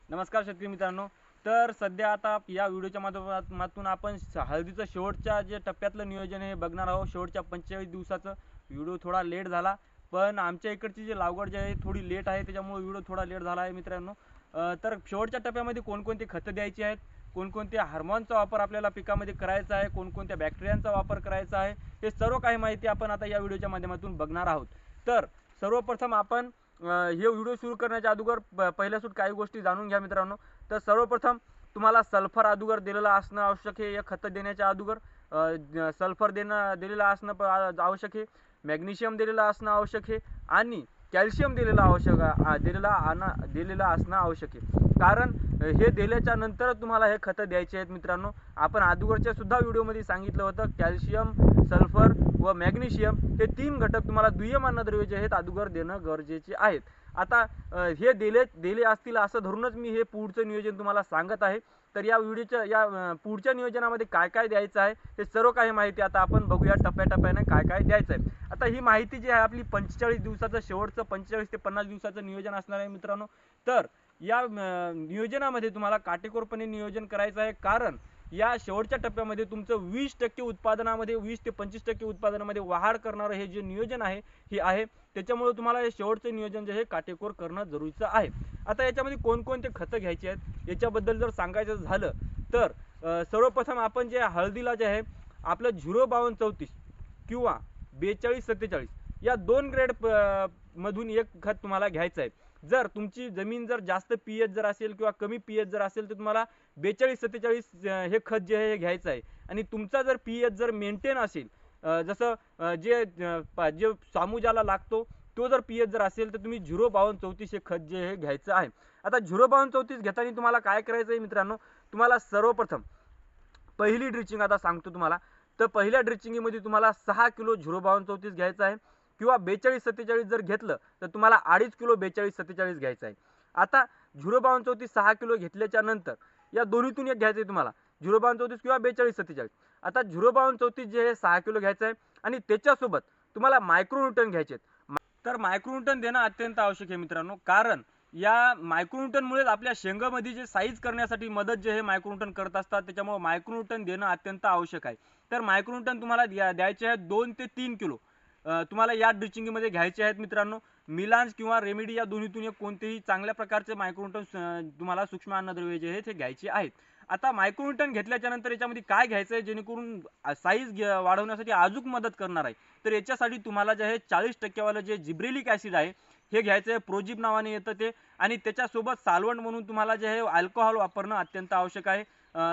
नमस्कार शेतकरी मित्रांनो. तर सध्या आता या व्हिडिओच्या माध्यमातून आपण हळदीचं शेवटच्या जे टप्प्यातलं नियोजन हे बघणार आहोत. शेवटच्या 45 दिवसाचं. व्हिडिओ थोडा लेट झाला, पण आमच्या इकडची जी लागवड जी आहे थोडी लेट आहे, त्याच्यामुळे व्हिडिओ थोडा लेट झाला आहे मित्रांनो. तर शेवटच्या टप्प्यामध्ये कोणकोणती खतं द्यायची आहेत, कोणकोणत्या हार्मोनचा वापर आपल्याला पिकामध्ये करायचा आहे, कोणकोणत्या बॅक्टेरियांचा वापर करायचा आहे, हे सर्व काही माहिती आपण आता या व्हिडिओच्या माध्यमातून बघणार आहोत. तर सर्वप्रथम आपण हे व्हिडिओ सुरू करण्याच्या अगोदर पहिल्यासून काही गोष्टी जाणून घ्या मित्रांनो. तर सर्वप्रथम तुम्हाला सल्फर अगोदर दिलेलं असणं आवश्यक आहे. या खतं देण्याच्या अगोदर सल्फर दिलेलं असणं आवश्यक आहे. मॅग्नेशियम दिलेलं असणं आवश्यक आहे आणि कॅल्शियम दिलेलं असणं आवश्यक आहे. कारण हे दिल्याच्या नंतर तुम्हाला हे खतं द्यायचे आहेत मित्रांनो. आपण अगोदरच्या सुद्धा व्हिडिओमध्ये सांगितलं होतं, कॅल्शियम, सल्फर व मॅग्नेशियम हे 3 घटक तुम्हाला दुय्यम अन्नद्रव्य जे आहेत अगोदर देणं गरजेचे आहेत. आता हे दिले असतील असं धरूनच मी हे पुढचं नियोजन तुम्हाला सांगत आहे. तर या व्हिडिओच्या पुढच्या नियोजनामध्ये काय काय द्यायचं आहे हे सर्व काही माहिती आता आपण बघूया टप्प्याटप्प्याने काय काय द्यायचं आहे. आता ही माहिती जी आहे आपली 45 दिवसाचं शेवटचं 45 ते 50 दिवसाचं नियोजन असणार आहे मित्रांनो. तर या नियोजनामध्ये तुम्हाला काटेकोरपणे नियोजन करायचं आहे. कारण या शेवटच्या टप्प्यामध्ये तुमचं 20% उत्पादनामध्ये 20 ते 25% उत्पादनामध्ये वाढ करणारं हे जे नियोजन आहे हे आहे. त्याच्यामुळे तुम्हाला हे शेवटचं नियोजन जे आहे काटेकोर करणं जरुरीचं आहे. आता याच्यामध्ये कोणकोणते खतं घ्यायचे आहेत याच्याबद्दल जर सांगायचं झालं तर सर्वप्रथम आपण जे हळदीला जे आहे आपलं 05234 किंवा 4247 या 2 ग्रेड मधून एक खत तुम्हाला घ्यायचं आहे. जर तुमची जमीन जर जास्त पीएच जर असेल किंवा कमी पीएच जर असेल तर तुम्हाला 4247 हे खत जे आहे हे घ्यायचं आहे. आणि तुमचा जर पीएच जर मेंटेन असेल, जसं जे सामुजाला लागतो तो जर पीएच जर असेल तर तुम्ही 05234 हे खत जे हे घ्यायचं आहे. आता 05234 घेताना तुम्हाला काय करायचं आहे मित्रांनो, तुम्हाला सर्वप्रथम पहिली ड्रिचिंग आता सांगतो तुम्हाला. तर पहिल्या ड्रिचिंगमध्ये तुम्हाला 6 किलो 05234 घ्यायचं आहे किंवा 4247 जर घेतलं तर तुम्हाला 2.5 किलो 4247 घ्यायचं आहे. आता 05234 6 किलो घेतल्याच्या नंतर या दोन्हीतून एक घ्यायचं आहे तुम्हाला, 05234 किंवा 4247. आता 05234 जे हे 6 किलो घ्यायचं आहे आणि त्याच्यासोबत तुम्हाला मायक्रोन्यूटन घ्यायचे आहेत. तर मायक्रोन्यूटन देणं अत्यंत आवश्यक आहे मित्रांनो. कारण या मायक्रोन्यूटनमुळेच आपल्या शेंगामध्ये जे साईज करण्यासाठी मदत जे हे मायक्रोन्यूटन करत असतात, त्याच्यामुळे मायक्रोन्यूटन देणं अत्यंत आवश्यक आहे. तर मायक्रोन्यूटन तुम्हाला द्यायचे आहेत 2 ते 3 किलो तुम्हाला या ड्रिचिंगमध्ये घ्यायचे आहेत मित्रांनो. मिलांज किंवा रेमेडी या दोन्हीतून एक कोणतेही चांगल्या प्रकारचे मायक्रोन्यूटन तुम्हाला सूक्ष्म अन्नद्रव्य जे आहेत हे घ्यायचे आहेत. आता मायक्रोन्यूटन घेतल्याच्या नंतर याच्यामध्ये काय घ्यायचं आहे जेणेकरून साईज वाढवण्यासाठी अजून मदत करणार आहे. तर याच्यासाठी तुम्हाला जे आहे 40% वालं जे जिब्रेलिक ॲसिड आहे हे घ्यायचं आहे. प्रोजिब नावाने येतं ते. आणि त्याच्यासोबत सालवंट म्हणून तुम्हाला जे आहे अल्कोहोल वापरणं अत्यंत आवश्यक आहे.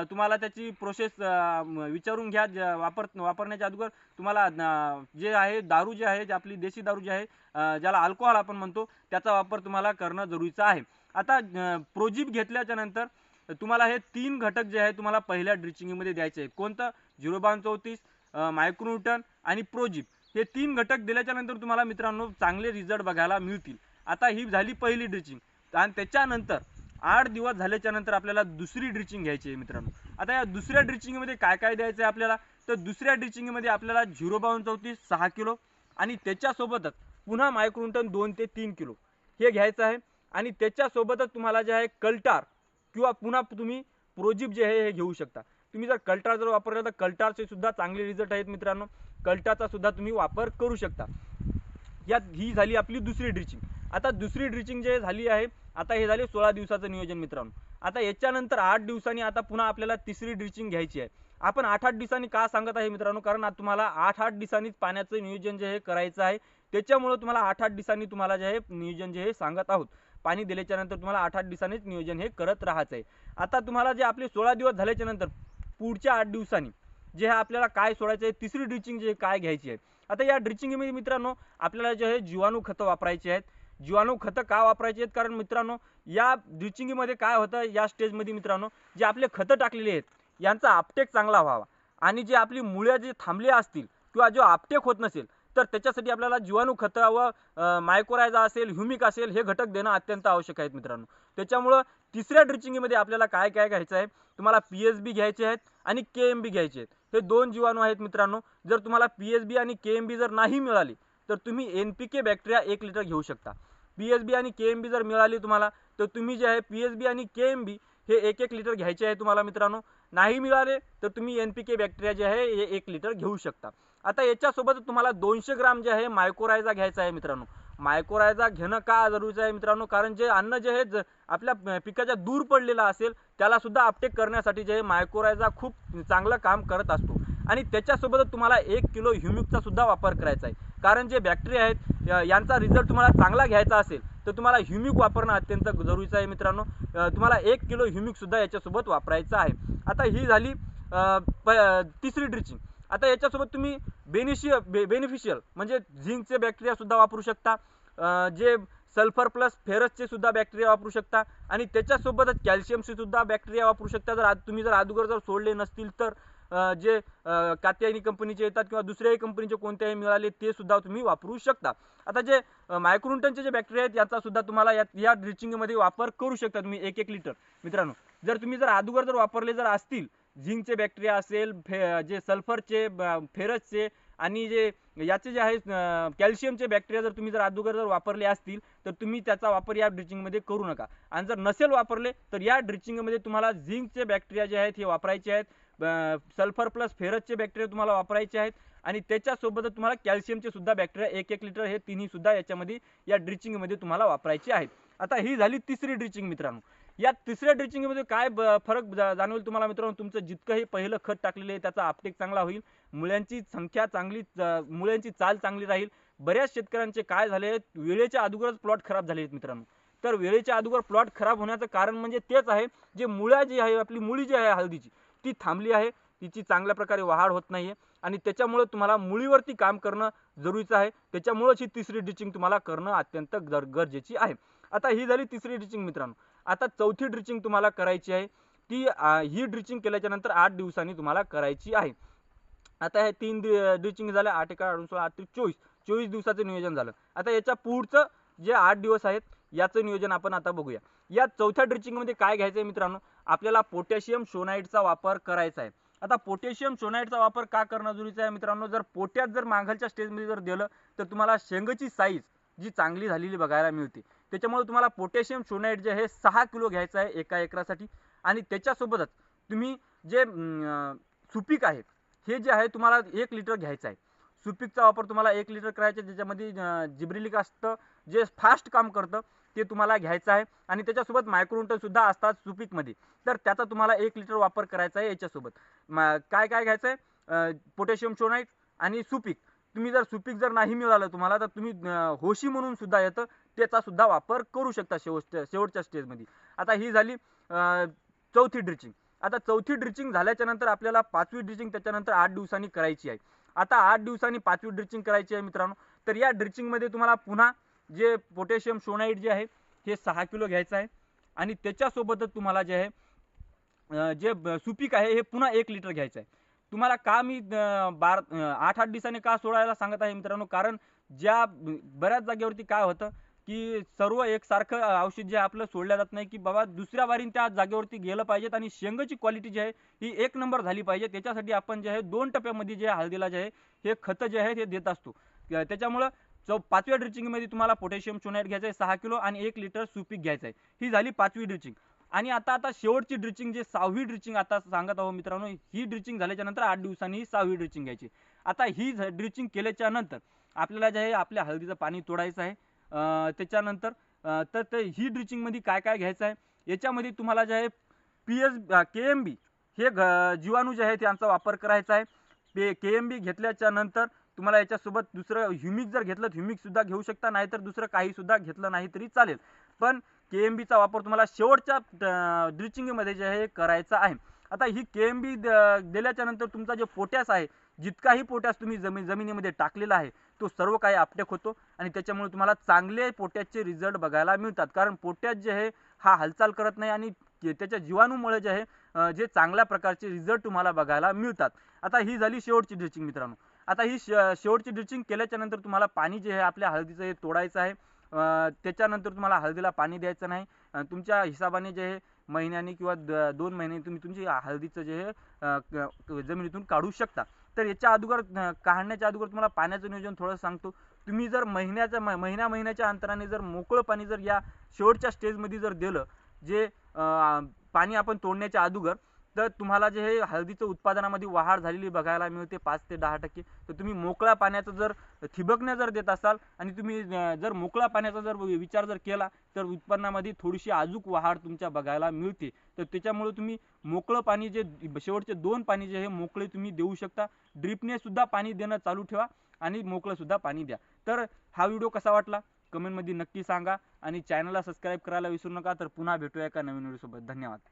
तुम्हाला त्याची प्रोसेस विचारून घ्या. वापरण्याच्या अगोदर तुम्हाला जे आहे दारू जे आहे, आपली देशी दारू जी आहे, ज्याला अल्कोहोल आपण म्हणतो, त्याचा वापर तुम्हाला करणं जरुरीचं आहे. आता प्रोजिब घेतल्याच्या नंतर तुम्हाला हे 3 घटक जे आहे तुम्हाला पहिल्या ड्रिचिंगमध्ये द्यायचे आहेत. कोणतं? 05234, मायक्रोन्यूटन आणि प्रोजिब हे 3 घटक दिल्याच्या नंतर तुम्हाला मित्रांनो चांगले रिझल्ट बघायला मिळतील. आता ही झाली पहिली ड्रिचिंग आणि त्याच्यानंतर 8 दिवस झाल्याच्या नंतर आपल्याला दुसरी ड्रिचिंग घ्यायची आहे मित्रांनो. आता या दुसऱ्या ड्रिचिंगमध्ये काय काय द्यायचं आहे आपल्याला, तर दुसऱ्या ड्रिचिंगमध्ये आपल्याला 05234 6 किलो आणि त्याच्यासोबतच पुन्हा मायक्रोन्यूटन 2 ते 3 किलो हे घ्यायचं आहे. आणि त्याच्यासोबतच तुम्हाला जे आहे कल्टार किंवा पुन्हा तुम्ही प्रोजिब जे आहे हे घेऊ शकता. तुम्ही जर कल्टार जर वापरला तर कल्टारचे सुद्धा चांगले रिझल्ट आहेत मित्रांनो. कल्टारचा सुद्धा तुम्ही वापर करू शकता. ही झाली आपली दुसरी ड्रिचिंग. आता दुसरी ड्रिचिंग जे झाली आहे, आता हे झाले 16 दिवसाचं नियोजन मित्रांनो. आता याच्यानंतर 8 दिवसांनी आता पुन्हा आपल्याला तिसरी ड्रिचिंग घ्यायची आहे. आपण 8-8 दिवसांनी का सांगत आहे मित्रांनो, कारण तुम्हाला 8-8 दिवसांनीच पाण्याचं नियोजन जे हे करायचं आहे. त्याच्यामुळे तुम्हाला 8-8 दिवसांनी तुम्हाला जे आहे नियोजन जे हे सांगत आहोत. पाणी दिल्याच्या नंतर तुम्हाला 8-8 दिवसांनीच नियोजन हे करत राहायचं आहे. आता तुम्हाला जे आपले 16 दिवस झाल्याच्या नंतर पुढच्या 8 दिवसांनी जे आहे आपल्याला काय सोडायचं आहे, तिसरी ड्रिचिंग जे काय घ्यायची आहे. आता या ड्रिचिंगमध्ये मित्रांनो आपल्याला जे आहे जीवाणू खतं वापरायची आहेत. जीवाणू खतं का वापरायची आहेत, कारण मित्रांनो या ड्रिचिंगमध्ये काय होतं, या स्टेजमध्ये मित्रांनो जे आपले खतं टाकलेले आहेत यांचा आपटेक चांगला व्हावा आणि जे आपली मुळ्या जे थांबले असतील किंवा जो आपटेक होत नसेल तर त्याच्यासाठी आपल्याला जीवाणू खतं व मायक्रोरायझा असेल, ह्युमिक असेल हे घटक देणं अत्यंत आवश्यक आहेत मित्रांनो. त्याच्यामुळं तिसऱ्या ड्रिचिंगमध्ये आपल्याला काय काय घ्यायचं आहे, तुम्हाला पीएसबी घ्यायचे आहेत आणि केएमबी घ्यायचे आहेत. हे 2 जीवाणू आहेत मित्रांनो. जर तुम्हाला पीएसबी आणि केएमबी जर नाही मिळाली तर तुम्ही एनपीके बॅक्टेरिया 1 लिटर घेऊ शकता. PSB आणि KMB जर मिळाली तुम्हाला तर तुम्ही जे आहे PSB आणि KMB हे 1-1 लिटर घ्यायचे आहे तुम्हाला मित्रांनो. नाही मिळाले तर तुम्ही NPK बॅक्टेरिया जे आहे हे 1 लिटर घेऊ शकता. आता याच्यासोबत तुम्हाला 200 ग्राम जे आहे मायक्रोरायझा घ्यायचा आहे मित्रांनो. मायक्रोरायझा घेणं का जरुरीचं आहे मित्रांनो, कारण जे अन्न जे आहे आपल्या पिकाच्या दूर पडलेलं असेल त्याला सुद्धा अपटेक करण्यासाठी जे आहे मायक्रोरायझा खूप चांगलं काम करत असतो. आणि त्याच्यासोबत तुम्हाला 1 किलो ह्युमिकचा सुद्धा वापर करायचा आहे. कारण जे बॅक्टेरिया आहेत यांचा रिझल्ट तुम्हाला चांगला घ्यायचा असेल तर तुम्हाला ह्युमिक वापरणं अत्यंत जरुरीचं आहे मित्रांनो. तुम्हाला 1 किलो ह्युमिक सुद्धा याच्यासोबत वापरायचं आहे. आता ही झाली तिसरी ड्रिचिंग. आता याच्यासोबत तुम्ही बेनिफिशियल म्हणजे झिंकचे बॅक्टेरिया सुद्धा वापरू शकता, जे सल्फर प्लस फेरसचे सुद्धा बॅक्टेरिया वापरू शकता आणि त्याच्यासोबतच कॅल्शियमचे सुद्धा बॅक्टेरिया वापरू शकता. तुम्ही जर अगोदर जर सोडले नसतील तर जे कात्यायनी कंपनीचे येतात किंवा दुसऱ्याही कंपनीचे कोणत्याही मिळाले ते सुद्धा तुम्ही वापरू शकता. आता जे मायक्रोन्यूटनचे जे बॅक्टेरिया आहेत याचा सुद्धा तुम्हाला या ड्रिचिंगमध्ये वापर करू शकता तुम्ही 1-1 लिटर मित्रांनो. जर तुम्ही जर अगोदर जर वापरले जर असतील झिंकचे बॅक्टेरिया असेल, जे सल्फरचे, फेरसचे आणि जे याचे जे आहेत कॅल्शियमचे बॅक्टेरिया जर तुम्ही जर अगोदर जर वापरले असतील तर तुम्ही त्याचा वापर या ड्रिचिंगमध्ये करू नका. आणि जर नसेल वापरले तर या ड्रिचिंगमध्ये तुम्हाला झिंकचे बॅक्टेरिया जे आहेत हे वापरायचे आहेत, सल्फर प्लस फेरसचे बॅक्टेरिया तुम्हाला वापरायचे आहेत आणि त्याच्यासोबतच तुम्हाला कॅल्शियमचे सुद्धा बॅक्टेरिया 1-1 लिटर हे तिन्ही सुद्धा याच्यामध्ये या ड्रिचिंगमध्ये तुम्हाला वापरायचे आहेत. आता ही झाली तिसरी ड्रिचिंग मित्रांनो. या तिसऱ्या ड्रिचिंगमध्ये काय फरक जाणवेल तुम्हाला मित्रांनो, तुमचं जितकंही पहिलं खत टाकलेलं आहे त्याचा अपटेक चांगला होईल, मुळ्यांची संख्या चांगली, मुळ्यांची चाल चांगली राहील. बऱ्याच शेतकऱ्यांचे काय झाले, वेळेच्या अगोदरच प्लॉट खराब झाले आहेत मित्रांनो. तर वेळेच्या अगोदर प्लॉट खराब होण्याचं कारण म्हणजे तेच आहे, जे मुळ्या जी आहे आपली मुळी जी आहे हळदीची ती थांबली आहे, तिची चांगल्या प्रकारे वाढ होत नाहीये आणि त्याच्यामुळे तुम्हाला मुळीवरती काम करणं जरुरीचं आहे. त्याच्यामुळेच ही तिसरी ड्रिचिंग तुम्हाला करणं अत्यंत गरजेची आहे. आता ही झाली तिसरी ड्रिचिंग मित्रांनो. आता चौथी ड्रिचिंग तुम्हाला करायची आहे. ती ही ड्रिचिंग केल्याच्या नंतर 8 दिवसांनी तुम्हाला करायची आहे. आता हे 3 ड्रिचिंग झाल्या, 8 एका 8 16 8 24 24 दिवसाचं नियोजन झालं. आता याच्या पुढचं जे 8 दिवस आहेत याचं नियोजन आपण आता बघूया. या चौथ्या ड्रिचिंगमध्ये काय घ्यायचं आहे मित्रांनो, आपल्याला पोटॅशियम शोनाइडचा वापर करायचा आहे. आता पोटॅशियम शोनाइडचा वापर का करणं जरुरीचं आहे मित्रांनो, जर पोटॅश जर मागलच्या स्टेजमध्ये जर दिलं तर तुम्हाला शेंगाची साईज जी चांगली झालेली बघायला मिळते. त्याच्यामुळे तुम्हाला पोटॅशियम शोनाइड जे आहे 6 किलो घ्यायचं आहे एका एकरासाठी. आणि त्याच्यासोबतच तुम्ही जे सुपीक आहे हे जे आहे तुम्हाला 1 लिटर घ्यायचं आहे. सुपीकचा वापर तुम्हाला 1 लिटर करायचा, ज्याच्यामध्ये जिब्रिलिक असतं जे फास्ट काम करतं ते तुम्हाला घ्यायचं आहे आणि त्याच्यासोबत मायक्रोन्यूटन सुद्धा असतात सुपीकमध्ये, तर त्याचा तुम्हाला 1 लिटर वापर करायचा आहे. याच्यासोबत काय काय घ्यायचं आहे, पोटॅशियम शोनाइड आणि सुपीक. तुम्ही जर सुपीक जर नाही मिळालं तुम्हाला तर तुम्ही होशी म्हणून सुद्धा येतं त्याचा सुद्धा वापर करू शकता शेवटच्या स्टेजमध्ये. आता ही झाली चौथी ड्रिचिंग. आता चौथी ड्रिचिंग झाल्याच्या नंतर आपल्याला 5वी ड्रिचिंग त्याच्यानंतर 8 दिवसांनी करायची आहे. आता 8 दिवसांनी 5वी ड्रिचिंग करायची आहे मित्रांनो. तर या ड्रिचिंगमध्ये तुम्हाला पुन्हा जे पोटॅशियम शोनाइड जे आहे हे 6 किलो घ्यायचं आहे आणि त्याच्यासोबतच तुम्हाला जे आहे जे सुपीक आहे हे पुन्हा 1 लिटर घ्यायचं आहे. तुम्हाला का मी 8-8 दिवसांनी का सोडायला सांगत आहे मित्रांनो, कारण बऱ्याच जागेवरती काय होतं की सर्व एकसारखं औषध जे आपलं सोडलं जात नाही, की बाबा दुसऱ्या वारीन त्या जागेवरती गेलं पाहिजेत आणि शेंगाची क्वालिटी जी आहे ही 1 नंबर झाली पाहिजे. त्याच्यासाठी आपण जे आहे 2 टप्प्यामध्ये जे हळदीला जे आहे हे खतं जे आहे हे देत असतो. त्याच्यामुळं 5व्या ड्रिचिंगमध्ये तुम्हाला पोटॅशियम शोनाइड घ्यायचं आहे 6 किलो आणि 1 लिटर सुपीक घ्यायचं आहे. ही झाली 5वी ड्रिचिंग. आणि आता शेवटची ड्रिचिंग जे 6वी ड्रिचिंग आता सांगत आहोत मित्रांनो, ही ड्रिचिंग झाल्याच्या नंतर 8 दिवसांनी ही 6वी ड्रिचिंग घ्यायची. आता ही ड्रिचिंग केल्याच्या नंतर आपल्याला जे आहे आपल्या हळदीचं पाणी तोडायचं आहे. त्याच्यानंतर तर ही ड्रिचिंगमध्ये काय काय घ्यायचं आहे, याच्यामध्ये तुम्हाला जे आहे KMB हे जीवाणू जे आहे त्यांचा वापर करायचा आहे. KMB घेतल्याच्या नंतर तुम्हाला याच्यासोबत दुसरं ह्युमिक जर घेतलं ह्युमिक सुद्धा घेऊ शकता, नाहीतर दुसरं काही सुद्धा घेतलं नाही तरी चालेल. पण KMBचा वापर तुम्हाला शेवटच्या ड्रिचिंगमध्ये जे आहे करायचा आहे. आता ही KMB दिल्याच्या नंतर तुमचा जे पोटॅश आहे, जितकाही पोटॅश तुम्ही जमिनीमध्ये टाकलेला आहे तो सर्व काही अपटेक होतो आणि त्याच्यामुळे तुम्हाला चांगले पोटॅशचे रिझल्ट बघायला मिळतात. कारण पोटॅश जे आहे हा हालचाल करत नाही आणि त्याच्या जीवाणूमुळे जे आहे जे चांगल्या प्रकारचे रिझल्ट तुम्हाला बघायला मिळतात. आता ही झाली शेवटची ड्रिचिंग मित्रांनो. आता ही शेवटची ड्रिचिंग केल्याच्या नंतर तुम्हाला पाणी जे आहे आपल्या हळदीचं हे तोडायचं आहे. त्याच्यानंतर तुम्हाला हळदीला पाणी द्यायचं नाही. तुमच्या हिशोबाने जे आहे महिन्यानी किंवा 2 महिन्यांनी तुम्ही तुमची हळदीचं जे आहे जमिनीतून काढू शकता. तर याच्या अगोदर काढण्याच्या अगोदर तुम्हाला पाण्याचं नियोजन थोडं सांगतो. तुम्ही जर महिन्याच्या अंतराने जर मोकळं पाणी जर या शेवटच्या स्टेजमध्ये जर दिलं, जे पाणी आपण तोडण्याच्या अगोदर, तर तुम्हाला जे हे हळदीचं उत्पादनामध्ये वाढ झालेली बघायला मिळते 5 ते 10%. तर तुम्ही मोकळ्या पाण्याचं जर ठिबकण्या जर देत असाल आणि तुम्ही जर मोकळ्या पाण्याचा जर विचार जर केला, तर उत्पन्नामध्ये थोडीशी अजूक वाढ तुमच्या बघायला मिळते. तर त्याच्यामुळे तुम्ही मोकळं पाणी जे शेवटचे 2 पाणी जे हे मोकळे तुम्ही देऊ शकता. ड्रिपने सुद्धा पाणी देणं चालू ठेवा आणि मोकळं सुद्धा पाणी द्या. तर हा व्हिडिओ कसा वाटला कमेंटमध्ये नक्की सांगा आणि चॅनलला सबस्क्राईब करायला विसरू नका. तर पुन्हा भेटूया एका नवीन व्हिडिओसोबत. धन्यवाद.